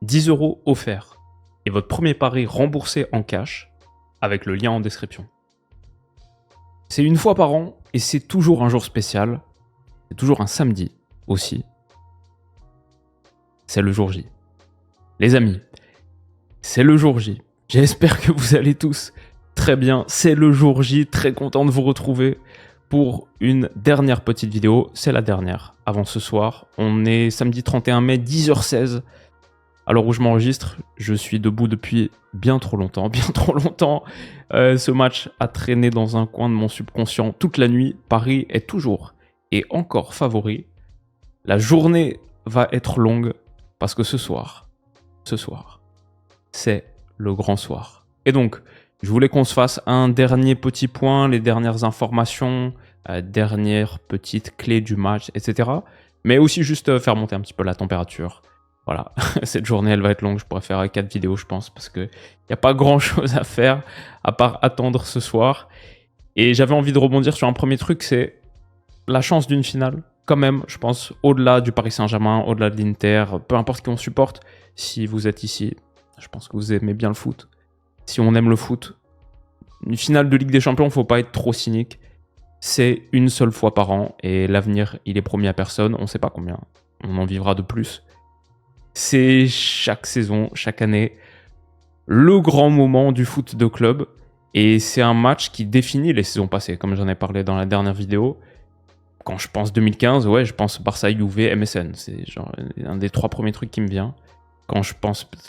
10 € offerts et votre premier pari remboursé en cash avec le lien en description. C'est une fois par an et c'est toujours un jour spécial. C'est toujours un samedi aussi. C'est le jour J. Les amis, c'est le jour J. J'espère que vous allez tous très bien. C'est le jour J. Très content de vous retrouver pour une dernière petite vidéo. C'est la dernière avant ce soir. On est samedi 31 mai, 10h16. À l'heure où je m'enregistre, je suis debout depuis bien trop longtemps. Ce match a traîné dans un coin de mon subconscient toute la nuit. Paris est toujours et encore favori. La journée va être longue parce que ce soir, c'est le grand soir. Et donc, je voulais qu'on se fasse un dernier petit point, les dernières informations, dernières petites clés du match, etc. Mais aussi juste faire monter un petit peu la température. Voilà, cette journée, elle va être longue. Je pourrais faire 4 vidéos, je pense, parce qu'il n'y a pas grand-chose à faire à part attendre ce soir. Et j'avais envie de rebondir sur un premier truc, c'est la chance d'une finale. Quand même, je pense, au-delà du Paris Saint-Germain, au-delà de l'Inter, peu importe qui on supporte, si vous êtes ici, je pense que vous aimez bien le foot. Si on aime le foot, une finale de Ligue des Champions, il ne faut pas être trop cynique. C'est une seule fois par an et l'avenir, il est promis à personne. On ne sait pas combien on en vivra de plus. C'est chaque saison, chaque année, le grand moment du foot de club. Et c'est un match qui définit les saisons passées, comme j'en ai parlé dans la dernière vidéo. Quand je pense 2015, ouais, je pense Barça, Juve, MSN. C'est genre un des 3 premiers trucs qui me vient.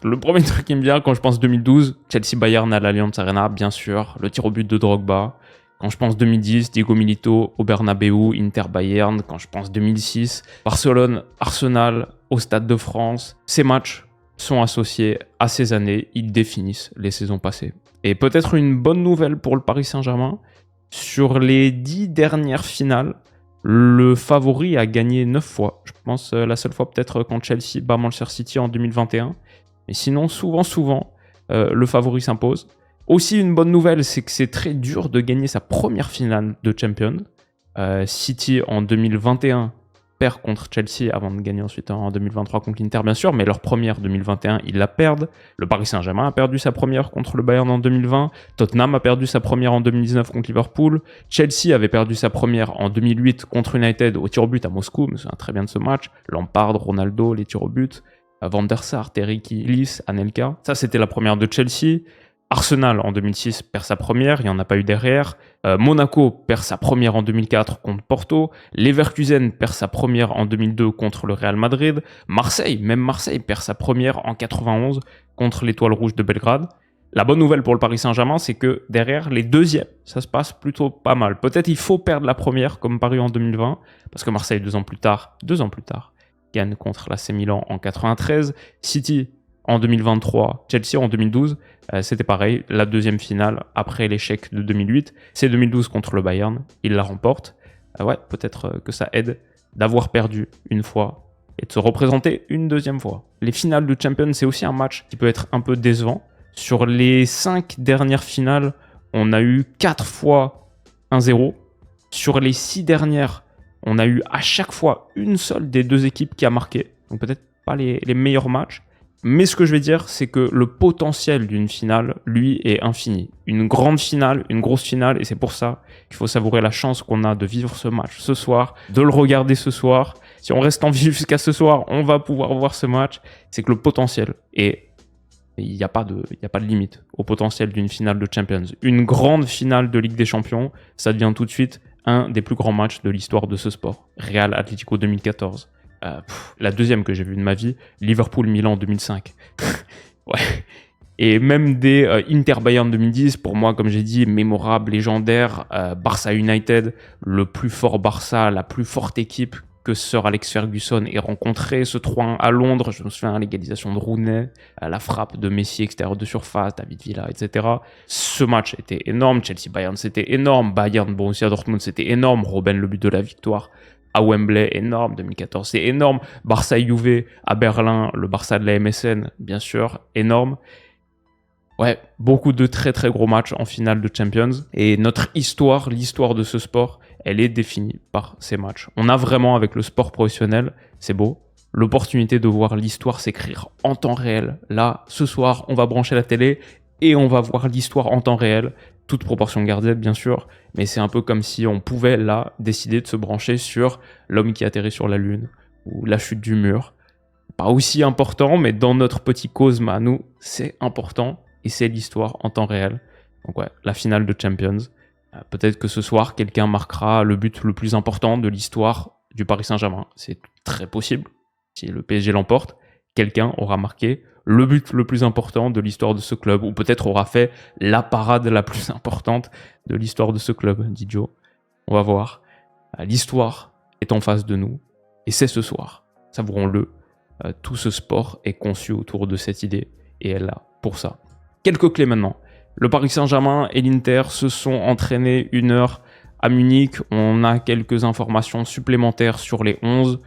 Le premier truc qui me vient, quand je pense 2012, Chelsea-Bayern à l'Allianz Arena, bien sûr. Le tir au but de Drogba. Quand je pense 2010, Diego Milito au Bernabeu, Inter-Bayern. Quand je pense 2006, Barcelone-Arsenal au Stade de France. Ces matchs sont associés à ces années. Ils définissent les saisons passées. Et peut-être une bonne nouvelle pour le Paris Saint-Germain. Sur les 10 dernières finales, le favori a gagné 9 fois. Je pense la seule fois peut-être quand Chelsea bat Manchester City en 2021. Mais sinon, souvent, le favori s'impose. Aussi, une bonne nouvelle, c'est que c'est très dur de gagner sa première finale de Champions. City, en 2021, perd contre Chelsea avant de gagner ensuite en 2023 contre l'Inter, bien sûr. Mais leur première 2021, ils la perdent. Le Paris Saint-Germain a perdu sa première contre le Bayern en 2020. Tottenham a perdu sa première en 2019 contre Liverpool. Chelsea avait perdu sa première en 2008 contre United au tir au but à Moscou. Je me souviens très bien de ce match. Lampard, Ronaldo, les tirs au but. Van der Sar, Terry Kilis, Anelka. Ça, c'était la première de Chelsea. Arsenal, en 2006, perd sa première, il n'y en a pas eu derrière. Monaco perd sa première en 2004 contre Porto. Leverkusen perd sa première en 2002 contre le Real Madrid. Marseille perd sa première en 91 contre l'Étoile Rouge de Belgrade. La bonne nouvelle pour le Paris Saint-Germain, c'est que derrière les deuxièmes, ça se passe plutôt pas mal. Peut-être il faut perdre la première, comme Paris en 2020, parce que Marseille, 2 ans plus tard, gagne contre l'AC Milan en 93. City en 2023, Chelsea en 2012, c'était pareil, la deuxième finale après l'échec de 2008, c'est 2012 contre le Bayern, il la remporte. Ouais, peut-être que ça aide d'avoir perdu une fois et de se représenter une deuxième fois. Les finales de Champions, c'est aussi un match qui peut être un peu décevant. Sur les 5 dernières finales, on a eu 4 fois 1-0. Sur les 6 dernières, on a eu à chaque fois une seule des 2 équipes qui a marqué. Donc peut-être pas les meilleurs matchs. Mais ce que je vais dire, c'est que le potentiel d'une finale, lui, est infini. Une grande finale, une grosse finale, et c'est pour ça qu'il faut savourer la chance qu'on a de vivre ce match ce soir, de le regarder ce soir. Si on reste en vie jusqu'à ce soir, on va pouvoir voir ce match. C'est que le potentiel, et il n'y a pas de limite au potentiel d'une finale de Champions. Une grande finale de Ligue des Champions, ça devient tout de suite un des plus grands matchs de l'histoire de ce sport. Real Atlético 2014. La deuxième que j'ai vue de ma vie, Liverpool-Milan en 2005. Ouais. Et même des Inter-Bayern 2010, pour moi, comme j'ai dit, mémorable, légendaire. Barça-United, le plus fort Barça, la plus forte équipe que Sir Alex Ferguson ait rencontré. Ce 3-1 à Londres, je me souviens, l'égalisation de Rooney, la frappe de Messi extérieur de surface, David Villa, etc. Ce match était énorme. Chelsea-Bayern, c'était énorme. Bayern-Borussia Dortmund, c'était énorme. Robben, le but de la victoire à Wembley, énorme. 2014, c'est énorme. Barça-Juve à Berlin, le Barça de la MSN, bien sûr, énorme. Ouais, beaucoup de très très gros matchs en finale de Champions. Et notre histoire, l'histoire de ce sport, elle est définie par ces matchs. On a vraiment, avec le sport professionnel, c'est beau, l'opportunité de voir l'histoire s'écrire en temps réel. Là, ce soir, on va brancher la télé et on va voir l'histoire en temps réel, toute proportion gardée bien sûr, mais c'est un peu comme si on pouvait là décider de se brancher sur l'homme qui atterrit sur la Lune ou la chute du mur. Pas aussi important, mais dans notre petit cosme à nous, c'est important et c'est l'histoire en temps réel. Donc ouais, la finale de Champions. Peut-être que ce soir, quelqu'un marquera le but le plus important de l'histoire du Paris Saint-Germain. C'est très possible. Si le PSG l'emporte, quelqu'un aura marqué le but le plus important de l'histoire de ce club, ou peut-être aura fait la parade la plus importante de l'histoire de ce club, dit Joe. On va voir. L'histoire est en face de nous, et c'est ce soir. Savourons-le. Tout ce sport est conçu autour de cette idée, et elle est là pour ça. Quelques clés maintenant. Le Paris Saint-Germain et l'Inter se sont entraînés 1 heure à Munich. On a quelques informations supplémentaires sur les 11.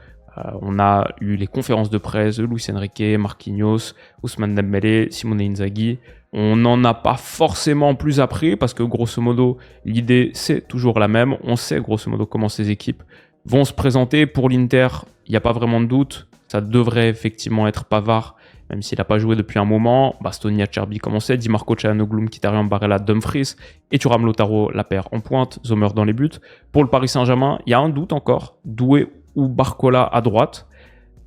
On a eu les conférences de presse de Luis Enrique, Marquinhos, Ousmane Dembélé, Simone Inzaghi. On n'en a pas forcément plus appris parce que grosso modo, l'idée c'est toujours la même. On sait grosso modo comment ces équipes vont se présenter. Pour l'Inter, il n'y a pas vraiment de doute. Ça devrait effectivement être Pavard, même s'il n'a pas joué depuis un moment. Bastoni, Acerbi, comme on sait. Di Marco, Çalhanoğlu, Mkhitaryan, Barella, Dumfries. Et Thuram, Lautaro, la paire en pointe. Sommer dans les buts. Pour le Paris Saint-Germain, il y a un doute encore. Doué ou Barcola à droite.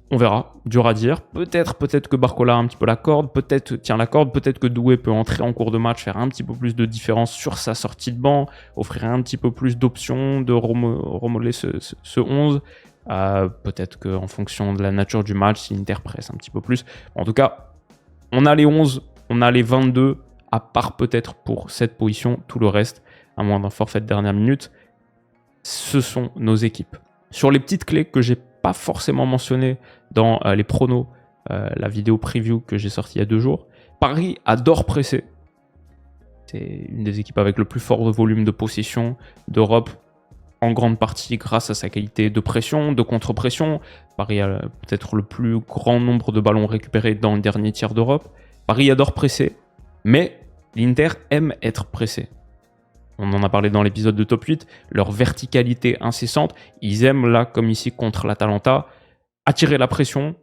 On verra. Dur à dire. Peut-être que Barcola a un petit peu la corde. Peut-être tient la corde. Peut-être que Doué peut entrer en cours de match, faire un petit peu plus de différence sur sa sortie de banc. Offrir un petit peu plus d'options, de remodeler ce 11. Peut-être qu'en fonction de la nature du match, si l'Inter presse un petit peu plus. En tout cas, on a les 11, on a les 22, à part peut-être pour cette position. Tout le reste, à moins d'un forfait de dernière minute, ce sont nos équipes. Sur les petites clés que j'ai pas forcément mentionnées dans les pronos, la vidéo preview que j'ai sortie il y a 2 jours, Paris adore presser. C'est une des équipes avec le plus fort volume de possession d'Europe, en grande partie grâce à sa qualité de pression, de contre-pression. Paris a peut-être le plus grand nombre de ballons récupérés dans le dernier tiers d'Europe. Paris adore presser, mais l'Inter aime être pressé. On en a parlé dans l'épisode de Top 8, leur verticalité incessante. Ils aiment, là, comme ici contre l'Atalanta, attirer la pression,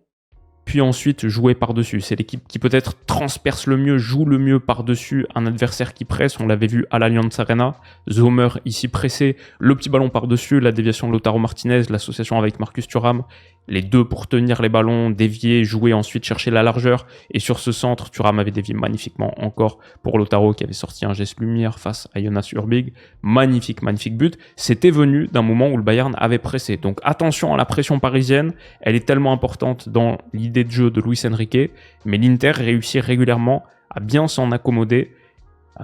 puis ensuite jouer par-dessus. C'est l'équipe qui peut-être transperce le mieux, joue le mieux par-dessus un adversaire qui presse. On l'avait vu à l'Allianz Arena. Sommer ici pressé, le petit ballon par-dessus, la déviation de Lautaro Martinez, l'association avec Marcus Thuram. Les deux pour tenir les ballons, dévier, jouer, ensuite chercher la largeur. Et sur ce centre, Thuram avait dévié magnifiquement encore pour Lautaro qui avait sorti un geste lumière face à Jonas Urbig. Magnifique but. C'était venu d'un moment où le Bayern avait pressé. Donc attention à la pression parisienne. Elle est tellement importante dans l'idée de jeu de Luis Enrique. Mais l'Inter réussit régulièrement à bien s'en accommoder.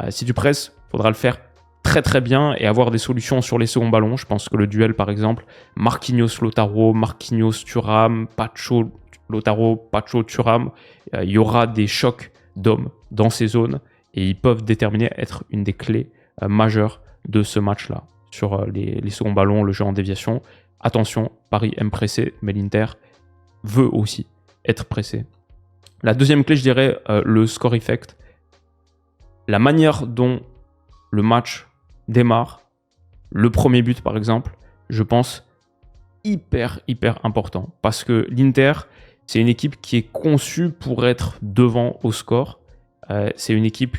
Si tu presses, il faudra le faire très bien et avoir des solutions sur les seconds ballons. Je pense que le duel, par exemple, Marquinhos-Lautaro, Marquinhos-Thuram, Pacho-Lautaro, Pacho-Thuram, il y aura des chocs d'hommes dans ces zones et ils peuvent déterminer être une des clés majeures de ce match-là. Sur les seconds ballons, le jeu en déviation. Attention, Paris aime presser, mais l'Inter veut aussi être pressé. La deuxième clé, je dirais, le score effect. La manière dont le match démarre, le premier but par exemple, je pense hyper important parce que l'Inter, c'est une équipe qui est conçue pour être devant au score. C'est une équipe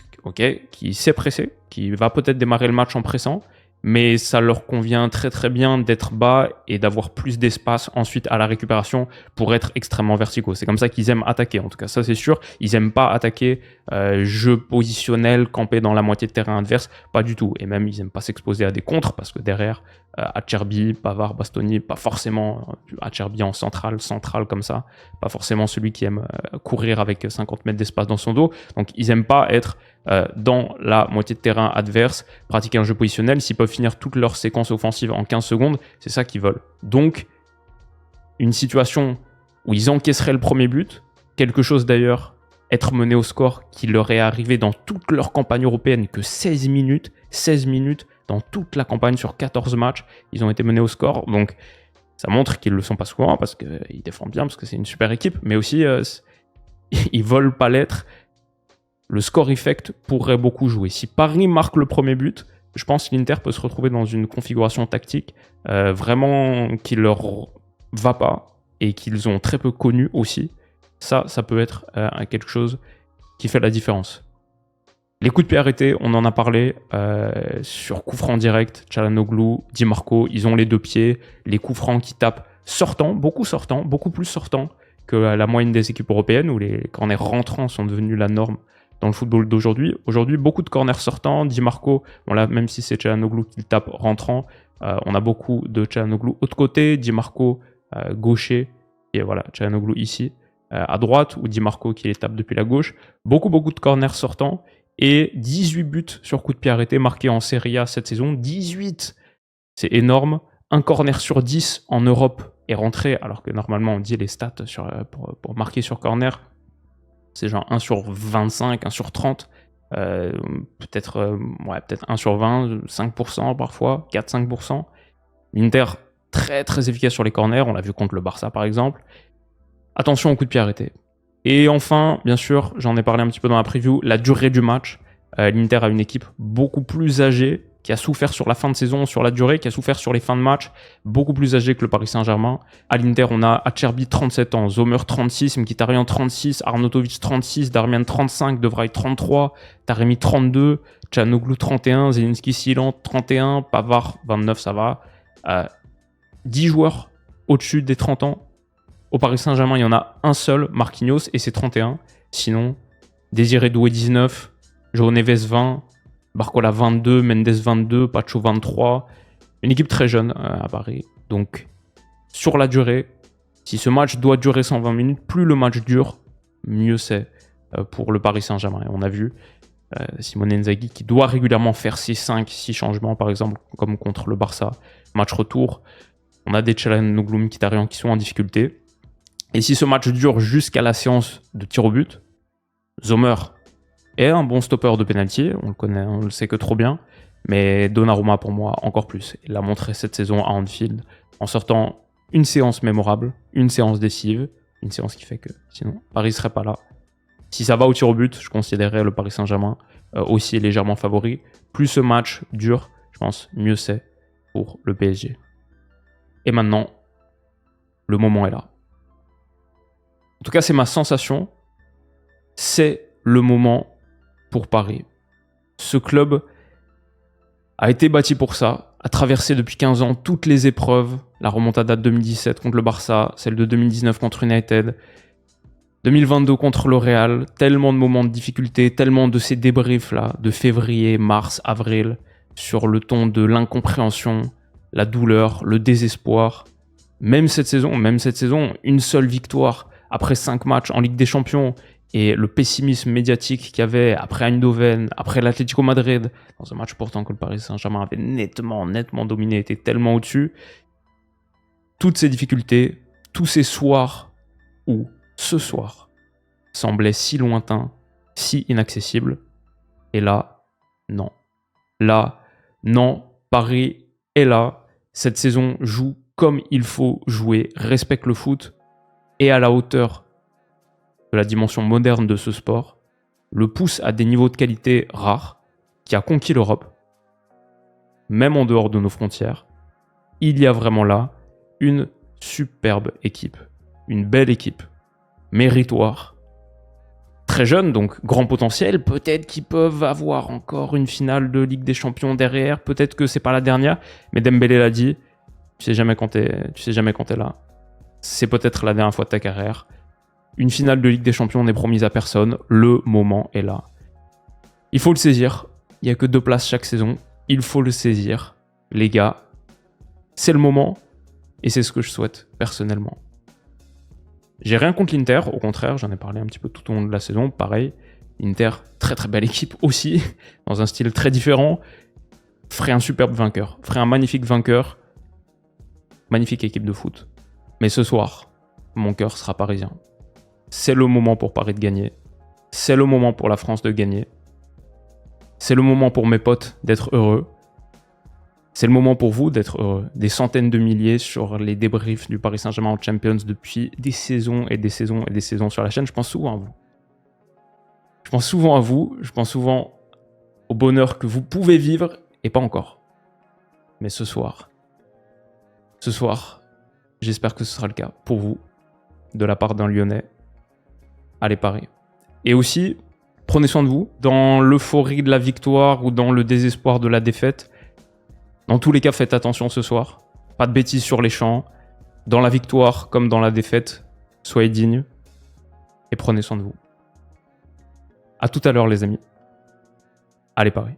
qui sait presser, qui va peut-être démarrer le match en pressant, mais ça leur convient très bien d'être bas et d'avoir plus d'espace ensuite à la récupération pour être extrêmement verticaux. C'est comme ça qu'ils aiment attaquer, en tout cas, ça c'est sûr. Ils n'aiment pas attaquer jeu positionnel, camper dans la moitié de terrain adverse, pas du tout. Et même, ils n'aiment pas s'exposer à des contres parce que derrière, Acerbi, Pavard, Bastoni, pas forcément Acerbi en central comme ça, pas forcément celui qui aime courir avec 50 mètres d'espace dans son dos. Donc, ils n'aiment pas être dans la moitié de terrain adverse, pratiquer un jeu positionnel. S'ils peuvent finir toute leur séquence offensive en 15 secondes, c'est ça qu'ils veulent. Donc, une situation où ils encaisseraient le premier but, quelque chose d'ailleurs, être mené au score qui leur est arrivé dans toute leur campagne européenne que 16 minutes dans toute la campagne sur 14 matchs, ils ont été menés au score. Donc, ça montre qu'ils ne le sont pas souvent parce qu'ils défendent bien, parce que c'est une super équipe, mais aussi, ils ne veulent pas l'être. Le score effect pourrait beaucoup jouer. Si Paris marque le premier but, je pense que l'Inter peut se retrouver dans une configuration tactique vraiment qui leur va pas et qu'ils ont très peu connu aussi, ça peut être quelque chose qui fait la différence. Les coups de pied arrêtés, on en a parlé sur coups francs direct, Çalhanoğlu, Di Marco, ils ont les deux pieds, les coups francs qui tapent sortant, beaucoup plus sortant que la moyenne des équipes européennes où les corners rentrants sont devenus la norme dans le football d'aujourd'hui. Aujourd'hui, beaucoup de corners sortants, Di Marco, même si c'est Çalhanoğlu qui tape rentrant, on a beaucoup de Çalhanoğlu autre côté, Di Marco gaucher, et voilà, Çalhanoğlu ici, à droite, ou Di Marco qui les tape depuis la gauche. Beaucoup de corners sortants, et 18 buts sur coup de pied arrêté marqués en Serie A cette saison. 18, c'est énorme. Un corner sur 10 en Europe est rentré, alors que normalement on dit les stats pour marquer sur corner, c'est genre 1 sur 25, 1 sur 30, peut-être 1 sur 20, 5% parfois, 4-5%. L'Inter, très efficace sur les corners, on l'a vu contre le Barça par exemple. Attention aux coups de pied arrêtés. Et enfin, bien sûr, j'en ai parlé un petit peu dans la preview, la durée du match. L'Inter a une équipe beaucoup plus âgée, qui a souffert sur la fin de saison, sur la durée, qui a souffert sur les fins de match, beaucoup plus âgée que le Paris Saint-Germain. À l'Inter, on a Acerbi 37 ans, Zomer 36, Mkhitaryan 36, Arnautovic 36, Darmian 35, De Vrij 33, Taremi 32, Çalhanoğlu 31, Zielinski Silan 31, Pavard 29, ça va. 10 joueurs au-dessus des 30 ans. Au Paris Saint-Germain, il y en a un seul, Marquinhos, et c'est 31. Sinon, Désiré Doué 19, João Neves 20, Barcola 22, Mendes 22, Pacho 23. Une équipe très jeune à Paris. Donc, sur la durée, si ce match doit durer 120 minutes, plus le match dure, mieux c'est pour le Paris Saint-Germain. Et on a vu Simone Inzaghi qui doit régulièrement faire ses 5-6 changements, par exemple, comme contre le Barça. Match retour, on a des Çalhanoğlu, Mkhitaryan qui sont en difficulté. Et si ce match dure jusqu'à la séance de tir au but, Zomer est un bon stopper de pénalty, on le connaît, on le sait que trop bien, mais Donnarumma pour moi encore plus. Il l'a montré cette saison à Anfield en sortant une séance mémorable, une séance décisive, une séance qui fait que sinon Paris serait pas là. Si ça va au tir au but, je considérerais le Paris Saint-Germain aussi légèrement favori. Plus ce match dure, je pense, mieux c'est pour le PSG. Et maintenant, le moment est là. En tout cas, c'est ma sensation. C'est le moment pour Paris. Ce club a été bâti pour ça, a traversé depuis 15 ans toutes les épreuves. La remontada de 2017 contre le Barça, celle de 2019 contre United, 2022 contre le Real. Tellement de moments de difficulté, tellement de ces débriefs là, de février, mars, avril, sur le ton de l'incompréhension, la douleur, le désespoir. Même cette saison, une seule victoire après 5 matchs en Ligue des Champions et le pessimisme médiatique qu'il y avait après Eindhoven, après l'Atlético Madrid, dans un match pourtant que le Paris Saint-Germain avait nettement dominé, était tellement au-dessus. Toutes ces difficultés, tous ces soirs où ce soir semblait si lointain, si inaccessible, et là, non. Là, non, Paris est là. Cette saison joue comme il faut jouer, respecte le foot, et à la hauteur de la dimension moderne de ce sport, le pousse à des niveaux de qualité rares, qui a conquis l'Europe, même en dehors de nos frontières. Il y a vraiment là une superbe équipe, une belle équipe, méritoire, très jeune, donc grand potentiel, peut-être qu'ils peuvent avoir encore une finale de Ligue des Champions derrière, peut-être que c'est pas la dernière, mais Dembélé l'a dit, tu sais jamais quand t'es là. C'est peut-être la dernière fois de ta carrière. Une finale de Ligue des Champions n'est promise à personne. Le moment est là. Il faut le saisir. Il n'y a que 2 places chaque saison. Il faut le saisir. Les gars, c'est le moment. Et c'est ce que je souhaite personnellement. J'ai rien contre l'Inter. Au contraire, j'en ai parlé un petit peu tout au long de la saison. Pareil, l'Inter, très belle équipe aussi. Dans un style très différent. Ferait un superbe vainqueur. Ferait un magnifique vainqueur. Magnifique équipe de foot. Mais ce soir, mon cœur sera parisien. C'est le moment pour Paris de gagner. C'est le moment pour la France de gagner. C'est le moment pour mes potes d'être heureux. C'est le moment pour vous d'être heureux. Des centaines de milliers sur les débriefs du Paris Saint-Germain en Champions depuis des saisons et des saisons et des saisons sur la chaîne. Je pense souvent à vous. Je pense souvent au bonheur que vous pouvez vivre et pas encore. Mais ce soir, j'espère que ce sera le cas pour vous. de la part d'un Lyonnais. Allez Paris. Et aussi, prenez soin de vous. Dans l'euphorie de la victoire ou dans le désespoir de la défaite, dans tous les cas, faites attention ce soir. Pas de bêtises sur les champs. Dans la victoire comme dans la défaite, soyez dignes et prenez soin de vous. À tout à l'heure les amis. Allez Paris.